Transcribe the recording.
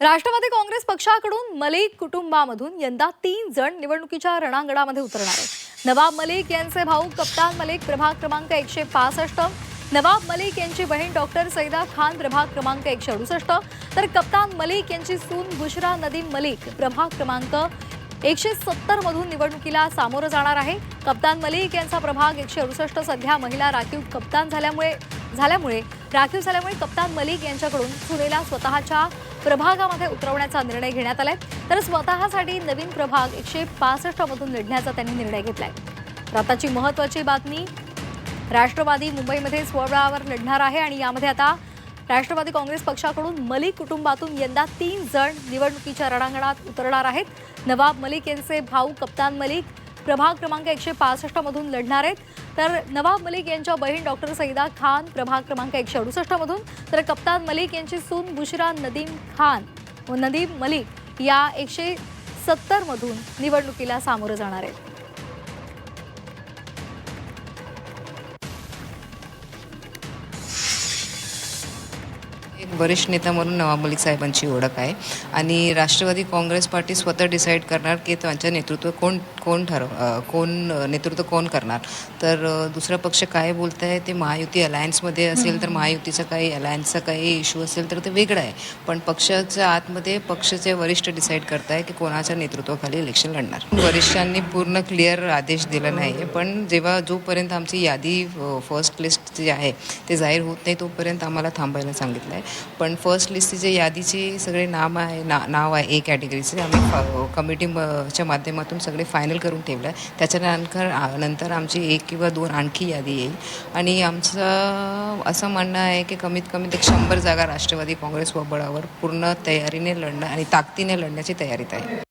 राष्ट्रवादी काँग्रेस पक्षाकडून मलिक कुटुंबामधून यंदा 3 जण निवडणुकीच्या रणांगणामध्ये उतरणार आहेत। नवाब मलिक यांचे भाऊ कप्तान मलिक प्रभाग क्रमांक 165, नवाब मलिक यांची बहीण डॉक्टर सईदा खान प्रभाग क्रमांक 168, तर कप्तान मलिक यांची सून बुशरा नदीम मलिक प्रभाग क्रमांक 170 मधून निवडणुकीला सामोरं जाणार आहे। कप्तान मलिक यांचा प्रभाग 168 सध्या महिला राखीव कप्तान झाल्यामुळे कप्तान मलिक यांच्याकडून सुनेला स्वतःच्या प्रभागामध्ये उतरवण्याचा निर्णय घेण्यात आलाय, तर स्वतःसाठी नवीन प्रभाग 165 मधून लढण्याचा त्यांनी निर्णय घेतलाय। तर आताची महत्त्वाची बातमी, राष्ट्रवादी मुंबईमध्ये स्वबळावर लढणार आहे आणि यामध्ये आता राष्ट्रवादी काँग्रेस पक्षाकडून मलिक कुटुंबातून यंदा 3 जण निवडणुकीच्या रणांगणात उतरणार आहेत। नवाब मलिक यांचे भाऊ कप्तान मलिक प्रभाग क्रमांक 165 मधून लढणार आहेत, तर नवाब मलिक यांच्या बहीण डॉक्टर सईदा खान प्रभाग क्रमांक 168 मधून, तर कप्तान मलिक यांची सून बुशरा नदीम मलिक या 170 मधून निवडणुकीला सामोरं जाणार आहेत। एक वरिष्ठ नेता म्हणून नवाब मलिक साहेबांची ओळख आहे आणि राष्ट्रवादी काँग्रेस पार्टी स्वतः डिसाईड करणार की त्यांचं नेतृत्व कोण नेतृत्व करणार। तर दुसरा पक्ष काय बोलत आहे ते महायुती अलायन्समध्ये असेल तर महायुतीचा काही अलायन्सचा काही इश्यू असेल तर ते वेगळं आहे, पण पक्षाच्या आतमध्ये पक्षाचे वरिष्ठ डिसाईड करताय की कोणाच्या नेतृत्वाखाली इलेक्शन लढणार। वरिष्ठांनी पूर्ण क्लिअर आदेश दिला नाही, पण जोपर्यंत आमची यादी फर्स्ट लिस्ट जी आहे ते जाहीर होत नाही तोपर्यंत आम्हाला थांबायला सांगितलं आहे। पण फर्स्ट लिस्टची जे यादीचे सगळे नाव आहे ए कॅटेगरीचे आम्ही कमिटीच्या माध्यमातून सगळे फायनल करून ठेवलं आहे। त्याच्यानंतर आमची 1 किंवा 2 आणखी यादी येईल आणि आमचं असं म्हणणं आहे की कमीत कमी 100 जागा राष्ट्रवादी काँग्रेस स्वबळावर पूर्ण तयारीने लढणं आणि ताकदीने लढण्याची तयारीत आहे।